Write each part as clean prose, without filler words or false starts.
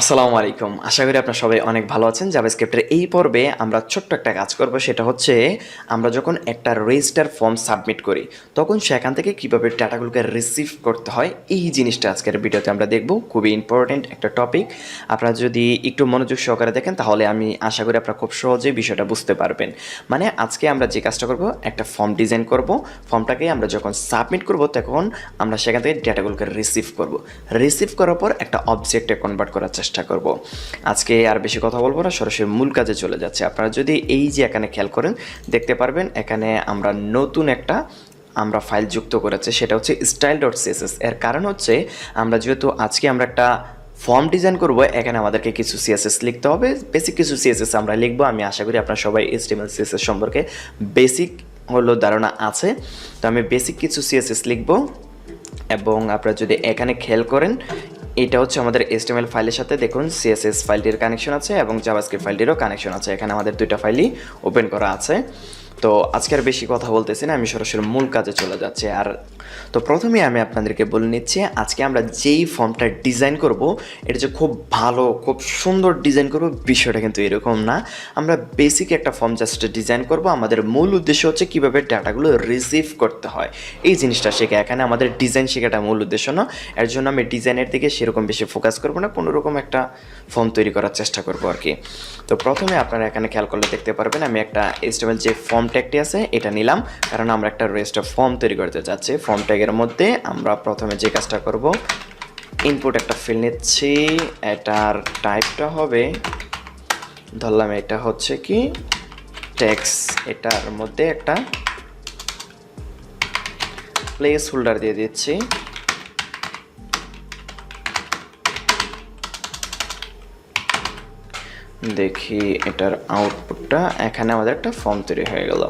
আসসালামু আলাইকুম। আশা করি আপনারা সবাই অনেক ভালো আছেন। জাভাস্ক্রিপ্টের এই পর্বে আমরা ছোট্ট একটা কাজ করব, সেটা হচ্ছে আমরা যখন একটা রেজিস্টার ফর্ম সাবমিট করি তখন সেখান থেকে কীভাবে ডাটাগুলোকে রিসিভ করতে হয় এই জিনিসটা আজকের ভিডিওতে আমরা দেখব। খুবই ইম্পর্টেন্ট একটা টপিক। আপনারা যদি একটু মনোযোগ সহকারে দেখেন তাহলে আমি আশা করি আপনারা খুব সহজেই বিষয়টা বুঝতে পারবেন। মানে আজকে আমরা যে কাজটা করব, একটা ফর্ম ডিজাইন করব। ফর্মটাকে আমরা যখন সাবমিট করব তখন আমরা সেখান থেকে ডেটাগুলোকে রিসিভ করব। রিসিভ করার পর একটা অবজেক্টে কনভার্ট করার চেষ্টা করব। আজকে আর বেশি কথা বলবো না, সরাসরি মূল কাজে চলে যাচ্ছে। আপনারা যদি এই যে এখানে খেয়াল করেন দেখতে পারবেন এখানে আমরা নতুন একটা ফাইল যুক্ত করেছে, সেটা হচ্ছে style.css। এর কারণ হচ্ছে আমরা যেহেতু আজকে আমরা একটা ফর্ম ডিজাইন করব, এখানে আমাদেরকে কিছু সিএসএস লিখতে হবে। বেসিক কিছু সিএসএস আমরা লিখবো। আমি আশা করি আপনারা সবাই HTML CSS সম্পর্কে বেসিক হলো ধারণা আছে। তো আমি বেসিক কিছু সিএসএস লিখবো এবং আপনারা যদি এখানে খেয়াল করেন এটা হচ্ছে আমাদের HTML ফাইলের সাথে দেখুন CSS ফাইলটির কানেকশন আছে এবং জাভাস্ক্রিপ্ট ফাইলটিরও কানেকশন আছে। এখানে আমাদের দুইটা ফাইলই ওপেন করা আছে। তো আজকে আর বেশি কথা বলতেছি না, আমি সরাসরি মূল কাজে চলে যাচ্ছি। আর তো প্রথমেই আমি আপনাদেরকে বলে নিচ্ছি আজকে আমরা যেই ফর্মটা ডিজাইন করব এটা যে খুব ভালো খুব সুন্দর ডিজাইন করব বিষয়টা কিন্তু এরকম না। আমরা বেসিক একটা ফর্ম জাস্ট ডিজাইন করব। আমাদের মূল উদ্দেশ্য হচ্ছে কীভাবে ডাটাগুলো রিসিভ করতে হয় এই জিনিসটা শেখা। এখানে আমাদের ডিজাইন শেখাটা মূল উদ্দেশ্য না। এর জন্য আমি ডিজাইনের দিকে সেরকম বেশি ফোকাস করব না, কোনোরকম একটা ফর্ম তৈরি করার চেষ্টা করব আর কি। তো প্রথমে আপনারা এখানে খেয়াল করলে দেখতে পারবেন আমি একটা HTML যে ফর্ম ট্যাগটি আছে এটা নিলাম, কারণ আমরা একটা রেজিস্টার ফর্ম তৈরি করতে যাচ্ছি। ফর্ম ট্যাগের মধ্যে আমরা প্রথমে যে কাজটা করব, ইনপুট একটা ফিল্ড নিচ্ছি। এটার টাইপটা হবে, ধরলাম এটা হচ্ছে কি টেক্সট। এটার মধ্যে একটা প্লেস হোল্ডার দিয়ে দিচ্ছি। দেখি এটার আউটপুটটা, এখানে আমাদের একটা ফর্ম তৈরি হয়ে গেল।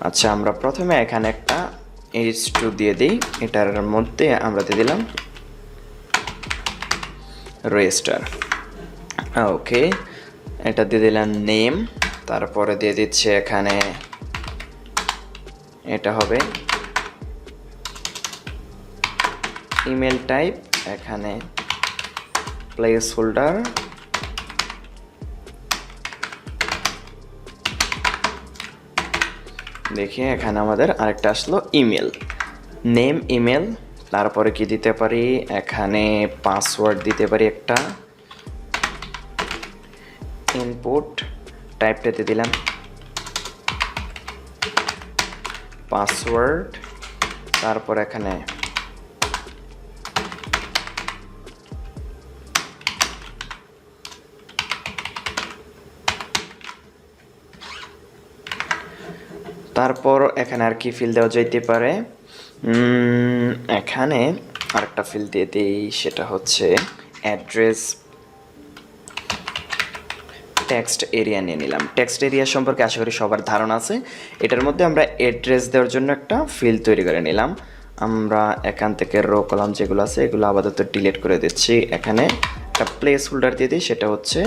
আচ্ছা, আমরা প্রথমে এখানে একটা h2 দিয়ে দিই। এটার মধ্যে আমরা দিয়ে দিলাম রেজিস্টার। ওকে, এটা দিয়ে দিলাম নেম। তারপরে দিয়ে দিচ্ছি এখানে এটা হবে ইমেল টাইপ, এখানে প্লেস হোল্ডার। দেখি এখানে আমাদের আরেকটা আসলো ইমেল, নেম ইমেল। তারপরে কি দিতে পারি, এখানে পাসওয়ার্ড দিতে পারি একটা। ইনপুট টাইপটাতে দিলাম পাসওয়ার্ড। তারপর এখানে আর কি ফিল দেওয়া যেতে পারে, এখানে আরেকটা ফিল দিয়ে দিই, সেটা হচ্ছে অ্যাড্রেস। টেক্সট এরিয়া নিয়ে নিলাম। টেক্সট এরিয়া সম্পর্কে আশা করি সবার ধারণা আছে। এটার মধ্যে আমরা অ্যাড্রেস দেওয়ার জন্য একটা ফিল তৈরি করে নিলাম। আমরা এখান থেকে রো কলাম যেগুলো আছে এগুলো আপাতত ডিলিট করে দিচ্ছি। এখানে একটা প্লেস হোল্ডার দিয়ে দিই, সেটা হচ্ছে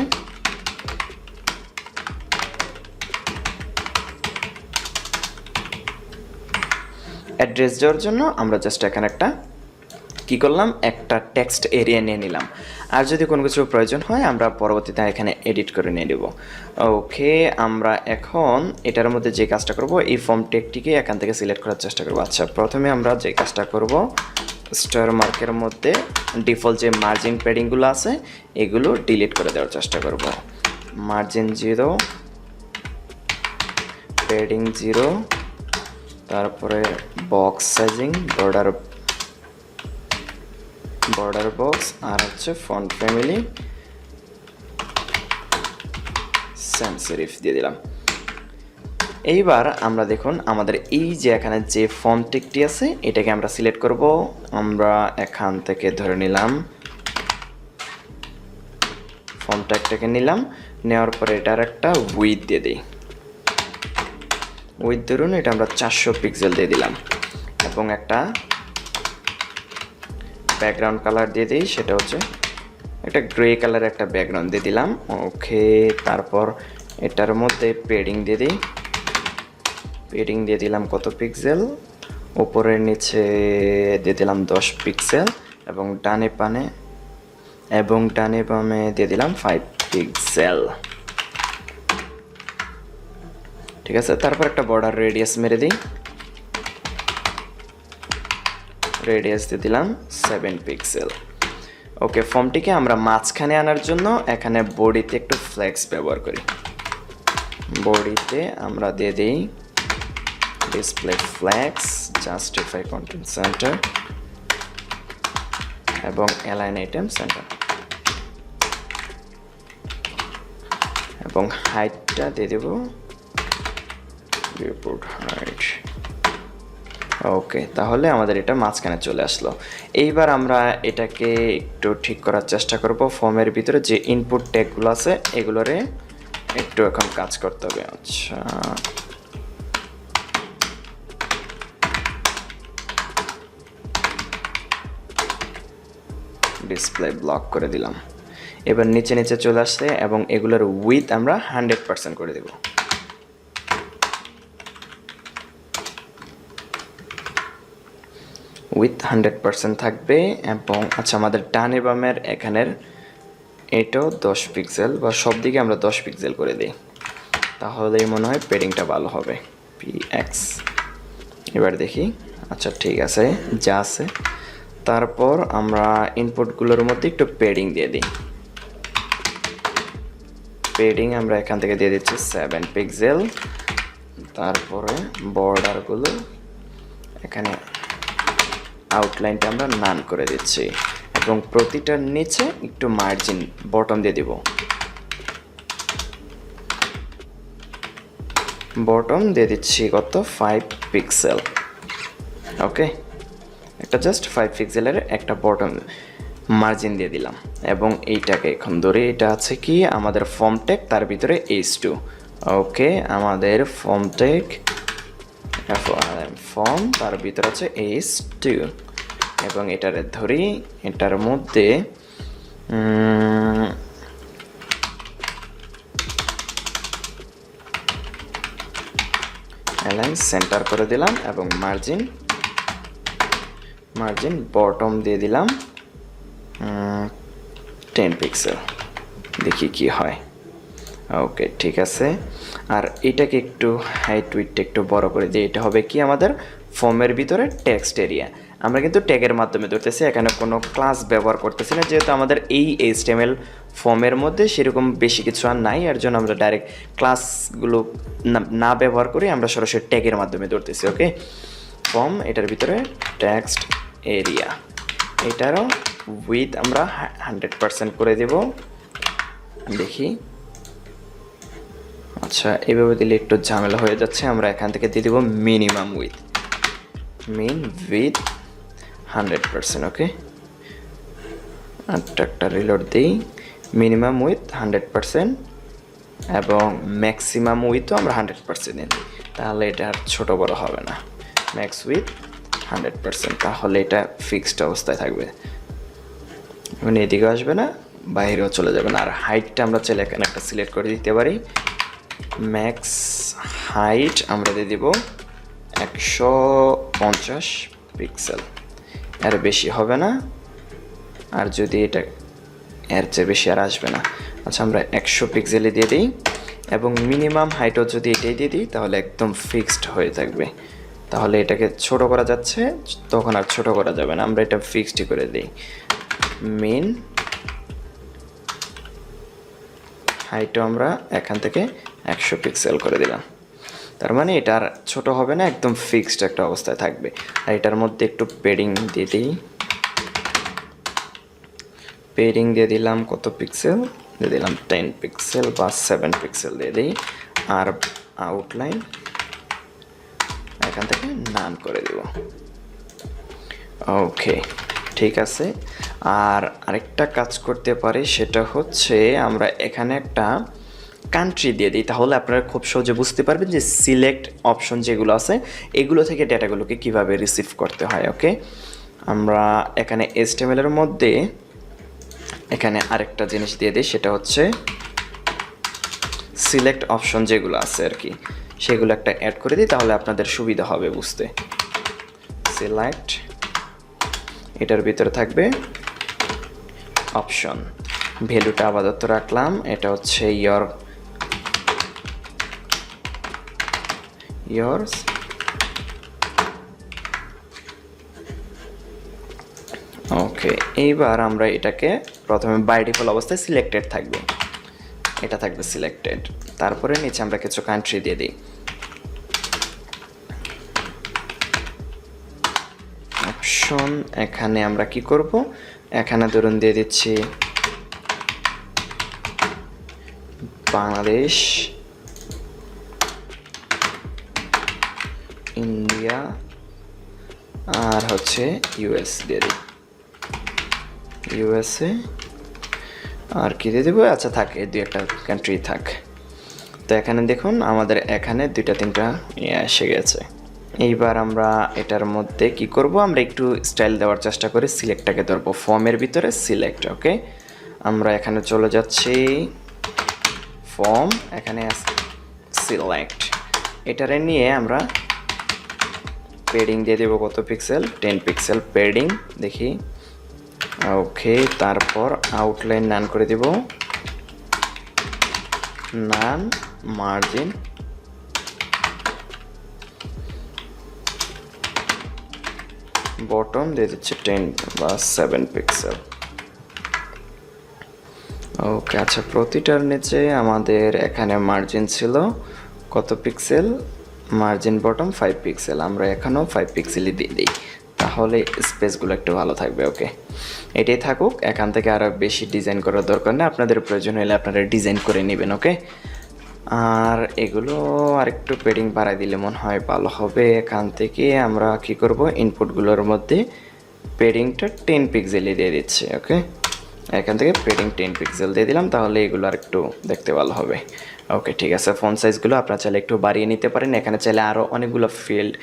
অ্যাড্রেস দেওয়ার জন্য আমরা জাস্ট এখানে একটা কী করলাম, একটা টেক্সট এরিয়া নিয়ে নিলাম। আর যদি কোনো কিছু প্রয়োজন হয় আমরা পরবর্তীতে এখানে এডিট করে নিয়ে নেব। ওকে, আমরা এখন এটার মধ্যে যে কাজটা করব, এই ফর্ম টেকটিকে এখান থেকে সিলেক্ট করার চেষ্টা করব। আচ্ছা, প্রথমে আমরা যে কাজটা করব, স্টার মার্কের মধ্যে ডিফল্ট যে মার্জিন প্যাডিংগুলো আছে এগুলো ডিলিট করে দেওয়ার চেষ্টা করব। মার্জিন 0, প্যাডিং 0, তারপরে বক্স সাইজিং, বর্ডার বক্স, আর হচ্ছে ফন্ট ফ্যামিলি sans serif দিয়ে দিলাম। এইবার আমরা দেখুন আমাদের এই যে এখানে যে ফর্ম টেকটি আছে এটাকে আমরা সিলেক্ট করব। আমরা এখান থেকে ধরে নিলাম ফর্ম ট্যাগটাকে নিলাম, নেওয়ার পরে এটার একটা উইডথ দিয়ে দিই। উইডথ ধরুন এটা আমরা 400 পিক্সেল দিয়ে দিলাম এবং একটা ব্যাকগ্রাউন্ড কালার দিয়ে দিই, সেটা হচ্ছে একটা গ্রে কালারের একটা ব্যাকগ্রাউন্ড দিয়ে দিলাম। ওকে, তারপর এটার মধ্যে পেডিং দিয়ে দিই। পেডিং দিয়ে দিলাম কত পিক্সেল, উপরে নিচে দিয়ে দিলাম 10 পিক্সেল এবং ডানে এবং ডানে বামে দিয়ে দিলাম 5 পিক্সেল। ঠিক আছে, তারপর একটা বর্ডার রেডিয়াস মেরে দিই, রেডিয়াস দিয়ে দিলাম 7 পিক্সেল। ওকে, ফর্মটিকে আমরা মাঝখানে আনার জন্য এখানে বডিতে একটু ফ্লেক্স ব্যবহার করি। বডিতে আমরা দিয়ে দিই display flakes, justify content centre এবং অ্যালাইন আইটেম সেন্টার, এবং হাইটটা দিয়ে দেব রিপোর্ট হাইট। ওকে, তাহলে আমাদের এটা মাঝখানে চলে আসলো। এইবার আমরা এটাকে একটু ঠিক করার চেষ্টা করব। ফর্মের ভিতরে যে ইনপুট ট্যাগগুলো আছে এগুলোরে একটু এখন কাজ করতে হবে। আচ্ছা, ডিসপ্লে ব্লক করে দিলাম। এবার নিচে নিচে চলে আসছে এবং এগুলোর উইথ আমরা 100% করে দেব। উইথ 100% থাকবে। এবং আচ্ছা, আমাদের ডানে বামের এখানের এটাও 10 পিক্সেল, বা সব দিকে আমরা 10 পিক্সেল করে দিই, তাহলেই মনে হয় পেডিংটা ভালো হবে। px, এবার দেখি। আচ্ছা ঠিক আছে, যা আছে। তারপর আমরা ইনপুটগুলোর মধ্যে একটু পেডিং দিয়ে দিই। পেডিং আমরা এখান থেকে দিয়ে দিচ্ছি 7 পিক্সেল। তারপরে বর্ডারগুলো এখানে আউটলাইনটা আমরা নান করে দিচ্ছি এবং প্রতিটার নিচে একটু মার্জিন বটম দিয়ে দিব। বটম দিয়ে দিচ্ছি কত, 5 পিক্সেল। ওকে, একটা জাস্ট 5 পিক্সেলের একটা বটম মার্জিন দিয়ে দিলাম। এবং এইটাকে এখন ধরে, এটা আছে কি আমাদের ফর্ম ট্যাগ, তার ভিতরে h2। ওকে, আমাদের ফর্ম ট্যাগ ফর্ম, তার ভিতরে আছে h2 এবং এটারে ধরি, এটার মধ্যে অ্যালাইন সেন্টার করে দিলাম এবং মার্জিন বটম দিয়ে দিলাম 10 পিক্সেল। দেখি কি হয়। ওকে ঠিক আছে, আর এটাকে একটু হাইট উইডটা একটু বড় করে দিই। এটা হবে কি আমাদের ফর্মের ভিতরে টেক্সট এরিয়া। আমরা কিন্তু ট্যাগের মাধ্যমে ধরতেছি, এখানে কোনো ক্লাস ব্যবহার করতেছি না, যেহেতু আমাদের এই HTML ফর্মের মধ্যে সেরকম বেশি কিছু আর নাই। এর জন্য আমরা ডাইরেক্ট ক্লাসগুলো না ব্যবহার করে আমরা সরাসরি ট্যাগের মাধ্যমে ধরতেছি। ওকে, ফর্ম, এটার ভিতরে টেক্সট এরিয়া, এটারও উইথ আমরা 100% করে দেব। দেখি, আচ্ছা এভাবে দিলে একটু ঝামেলা হয়ে যাচ্ছে। আমরা এখান থেকে দিয়ে দেব মিনিমাম উইথ, মিন উইথ 100%। ওকে, একটা রিলোড দিই, মিনিমাম উইথ 100% এবং ম্যাক্সিমাম উইথও আমরা 100% দিই, তাহলে এটা আর ছোটো বড় হবে না। ম্যাক্স উইথ 100%, তাহলে এটা ফিক্সড অবস্থায় থাকবে, মানে এদিকেও আসবে না, বাইরেও চলে যাবে না। আর হাইটটা আমরা চাইলে এখানে একটা সিলেক্ট করে দিতে পারি। ম্যাক্স হাইট আমরা দিয়ে দিব 150 পিক্সেল, এর বেশি হবে না, আর যদি এটা এর চেয়ে বেশি আর আসবে না। আচ্ছা, আমরা 100 পিক্সেলে দিয়ে দিই এবং মিনিমাম হাইটও যদি এটাই দিয়ে দিই তাহলে একদম ফিক্সড হয়ে থাকবে। তাহলে এটাকে ছোট করা যাচ্ছে, তখন আর ছোট করা যাবে না, আমরা এটা ফিক্সড করে দিই। মিন হাইটও আমরা এখান থেকে 100 পিক্সেল করে দিলাম, তার মানে এটা আর ছোটো হবে না, একদম ফিক্সড একটা অবস্থায় থাকবে। আর এটার মধ্যে একটু পেডিং দিয়ে দিই, পেডিং দিয়ে দিলাম কত পিক্সেল দিয়ে দিলাম, 10 পিক্সেল বা 7 পিক্সেল দিয়ে দিই। আর আউটলাইন এখান থেকে নান করে দেব। ওকে ঠিক আছে, আর আরেকটা কাজ করতে পারি, সেটা হচ্ছে আমরা এখানে একটা কান্ট্রি দিয়ে দিই, তাহলে আপনারা খুব সহজে বুঝতে পারবেন যে সিলেক্ট অপশন যেগুলো আছে এগুলো থেকে ডেটাগুলোকে কিভাবে রিসিভ করতে হয়। ওকে, আমরা এখানে HTML এর মধ্যে এখানে আরেকটা জিনিস দিয়ে দিই, সেটা হচ্ছে সিলেক্ট অপশন যেগুলো আছে আর কি, সেগুলো একটা অ্যাড করে দিই, তাহলে আপনাদের সুবিধা হবে বুঝতে। সিলেক্ট, এটার ভিতরে থাকবে অপশন, ভ্যালুটা আপাতত রাখলাম, এটা হচ্ছে yours। ওকে, এইবার আমরা এটাকে প্রথমে বাই ডিফল্ট অবস্থায় সিলেক্টেড থাকবে, এটা থাকবে সিলেক্টেড। তারপরে নিচে আমরা কিছু কান্ট্রি দিয়ে দিই। অপশন, এখানে আমরা কি করব, এখানে ধরুন দিয়ে দিচ্ছি বাংলাদেশ, ইন্ডিয়া, আর হচ্ছে ইউএস দিয়ে দিই, ইউএসএ, আর কি দিয়ে দেবো, আচ্ছা থাকে দুই একটা কান্ট্রি থাক। তো এখানে দেখুন আমাদের এখানে দুইটা তিনটা এসে গেছে। এইবার আমরা এটার মধ্যে কি করব, আমরা একটু স্টাইল দেওয়ার চেষ্টা করি, সিলেক্টটাকে ধরবো ফর্মের ভিতরে সিলেক্ট। ওকে, আমরা এখানে চলে যাচ্ছি ফর্ম, এখানে সিলেক্ট, এটারে নিয়ে আমরা পেডিং দিয়ে দেবো কত পিক্সেল, 10 পিক্সেল পেডিং দেখি। ওকে, তারপর আউটলাইন নান করে দেব, নান, মার্জিন বটম দিয়ে দিচ্ছে 10 বা 7 পিক্সেল। ওকে, আচ্ছা প্রতিটার নিচে আমাদের এখানে মার্জিন ছিল কত পিক্সেল, মার্জিন বটম 5 পিক্সেল, আমরা এখানেও 5 পিক্সেলই দিয়ে দিই, তাহলে স্পেসগুলো একটু ভালো থাকবে। ওকে, এটাই থাকুক, এখান থেকে আরও বেশি ডিজাইন করার দরকার নেই, আপনাদের প্রয়োজন হলে আপনারা ডিজাইন করে নেবেন। ওকে, আর এগুলো আরেকটু পেডিং বাড়াই দিলে মনে হয় ভালো হবে। এখান থেকে আমরা কি করব, ইনপুটগুলোর মধ্যে পেডিংটা 10 পিক্সেলই দিয়ে দিচ্ছি। ওকে, এখান থেকে পেডিং 10 পিক্সেল দিয়ে দিলাম, তাহলে এগুলো আর একটু দেখতে ভালো হবে। ওকে, ঠিক আছে, ফন্ট সাইজগুলো আপনারা চাইলে একটু বাড়িয়ে নিতে পারেন, এখানে চাইলে আরও অনেকগুলো ফিল্ড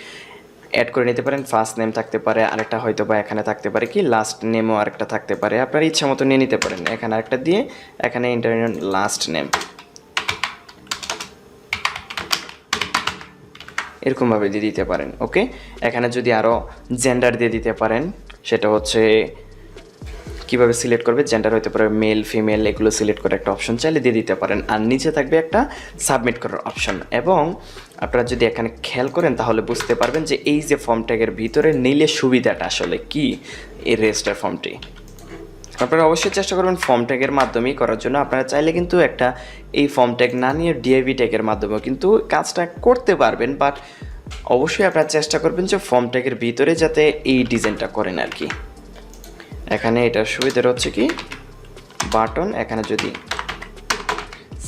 অ্যাড করে নিতে পারেন, ফার্স্ট নেম থাকতে পারে, আরেকটা হয়তো বা এখানে থাকতে পারে কি লাস্ট নেমও আরেকটা থাকতে পারে, আপনার ইচ্ছা মতো নিয়ে নিতে পারেন। এখানে আরেকটা দিয়ে এখানে ইন্টারনেট লাস্ট নেম এরকমভাবে দিয়ে দিতে পারেন। ওকে, এখানে যদি আরও জেন্ডার দিয়ে দিতে পারেন, সেটা হচ্ছে কীভাবে সিলেক্ট করবে, জেন্ডার হতে পারে মেল ফিমেল, এগুলো সিলেক্ট করে একটা অপশন চাইলে দিয়ে দিতে পারেন, আর নিচে থাকবে একটা সাবমিট করার অপশন। এবং আপনারা যদি এখানে খেয়াল করেন তাহলে বুঝতে পারবেন যে এই যে ফর্ম ট্যাগের ভিতরে নিলে সুবিধাটা আসলে কি, এই রেজিস্টার ফর্মটি আপনারা অবশ্যই চেষ্টা করবেন ফর্ম ট্যাগের মাধ্যমেই করার জন্য। আপনারা চাইলে কিন্তু একটা এই ফর্ম ট্যাগ না নিয়ে ডিআইভি ট্যাগের মাধ্যমেও কিন্তু কাজটা করতে পারবেন, বাট অবশ্যই আপনারা চেষ্টা করবেন যে ফর্ম ট্যাগের ভিতরে যাতে এই ডিজাইনটা করেন আর কি। এখানে এটার সুবিধাটা হচ্ছে কি বাটন, এখানে যদি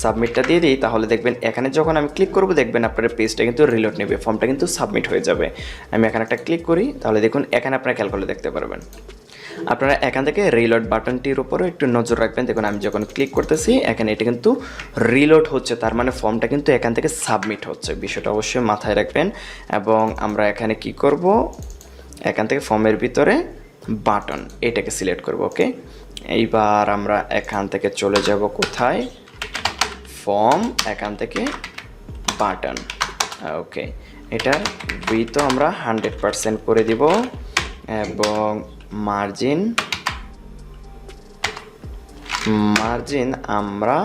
সাবমিটটা দিয়ে দিই তাহলে দেখবেন এখানে যখন আমি ক্লিক করব দেখবেন আপনার পেজটা কিন্তু রিলোড নেবে, ফর্মটা কিন্তু সাবমিট হয়ে যাবে। আমি এখানে একটা ক্লিক করি, তাহলে দেখুন এখানে আপনারা খেয়াল করলে দেখতে পারবেন। আপনারা এখান থেকে রিলোড বাটনটির উপরও একটু নজর রাখবেন। দেখুন আমি যখন ক্লিক করতেছি এখানে এটা কিন্তু রিলোড হচ্ছে, তার মানে ফর্মটা কিন্তু এখান থেকে সাবমিট হচ্ছে, বিষয়টা অবশ্যই মাথায় রাখবেন। এবং আমরা এখানে কি করব, এখান থেকে ফর্মের ভিতরে বাটন এটাকে সিলেক্ট করব। ওকে, এইবার আমরা এখান থেকে চলে যাব কোথায়, ফর্ম, এখান থেকে বাটন। ওকে, এটার উইথও আমরা 100% করে দিব এবং মার্জিন আমরা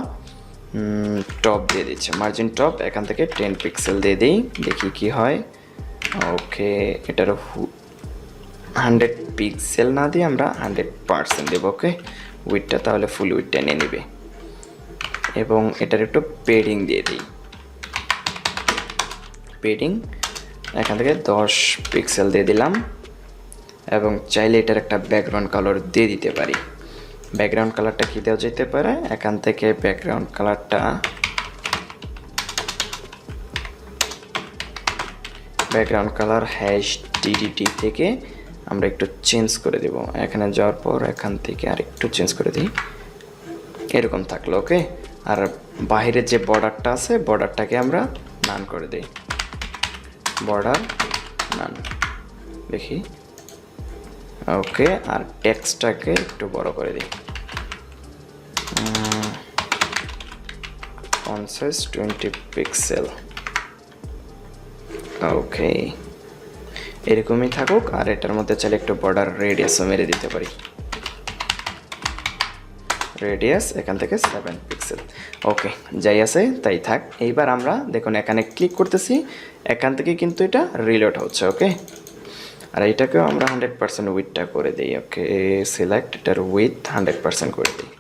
টপ দিয়ে দিচ্ছি, মার্জিন টপ এখান থেকে 10 পিক্সেল দিয়ে দিই, দেখি কি হয়। ওকে, এটারও 100 পিক্সেল না দিয়ে আমরা 100% দেবো। ওকে, উইথটা তাহলে ফুল উইথটা নিয়ে নেবে এবং এটার একটু পেডিং দিয়ে দিই, পেডিং এখান থেকে 10 পিক্সেল দিয়ে দিলাম এবং চাইলে এটার একটা ব্যাকগ্রাউন্ড কালার দিয়ে দিতে পারি। ব্যাকগ্রাউন্ড কালারটা কী দেওয়া যেতে পারে, এখান থেকে ব্যাকগ্রাউন্ড কালারটা ব্যাকগ্রাউন্ড কালার #DDT থেকে আমরা একটু চেঞ্জ করে দেব। এখানে যাওয়ার পর এখান থেকে আর একটু চেঞ্জ করে দিই, এরকম থাকলো। ওকে, আর বাইরের যে বর্ডারটা আছে বর্ডারটাকে আমরা নান করে দিই, বর্ডার নান দেখি। ওকে, আর টেক্সটটাকে একটু বড় করে দিই, ফন্ট সাইজ 20 পিক্সেল। ওকে, এরকমই থাকুক। আর এটার মধ্যে চাইলে একটু বর্ডার রেডিয়াসও মেরে দিতে পারি। রেডিয়াস এখান থেকে 7 পিক্সেল। ওকে, যাই আছে তাই থাক। এইবার আমরা দেখুন এখানে ক্লিক করতেছি, এখান থেকে কিন্তু এটা রিলোড হচ্ছে। ওকে, আর এইটাকেও আমরা 100% উইথটা করে দিই। ওকে, সিলেক্ট এটার উইথ 100% করে দিই,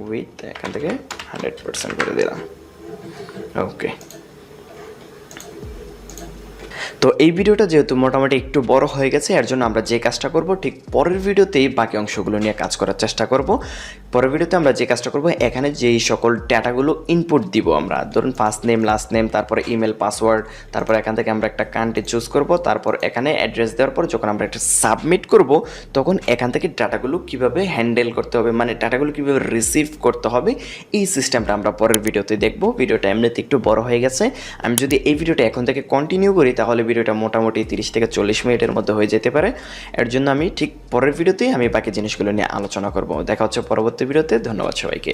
উইথ এখান থেকে 100% করে দিলাম। ওকে, তো এই ভিডিওটা যেহেতু মোটামুটি একটু বড় হয়ে গেছে, এর জন্য আমরা যে কাজটা করব ঠিক পরের ভিডিওতেই বাকি অংশগুলো নিয়ে কাজ করার চেষ্টা করব। পরের ভিডিওতে আমরা যে কাজটা করব, এখানে যেই সকল ডেটাগুলো ইনপুট দিব আমরা, ধরুন ফার্স্ট নেম, লাস্ট নেম, তারপরে ইমেল, পাসওয়ার্ড, তারপর এখান থেকে আমরা একটা কান্ট্রি চুজ করব, তারপর এখানে অ্যাড্রেস দেওয়ার পর যখন আমরা একটা সাবমিট করব, তখন এখান থেকে ডাটাগুলো কিভাবে হ্যান্ডেল করতে হবে, মানে ডাটাগুলো কিভাবে রিসিভ করতে হবে, এই সিস্টেমটা আমরা পরের ভিডিওতে দেখব। ভিডিওটা এমনিতে একটু বড় হয়ে গেছে, আমি যদি এই ভিডিওটা এখন থেকে কন্টিনিউ করি তাহলে ভিডিওটা মোটামুটি 30 থেকে 40 মিনিটের মধ্যে হয়ে যেতে পারে। এর জন্য আমি ঠিক পরের ভিডিওতেই আমি বাকি জিনিসগুলো নিয়ে আলোচনা করব। দেখা হচ্ছে পরবর্তী ভিডিওতে। ধন্যবাদ সবাইকে।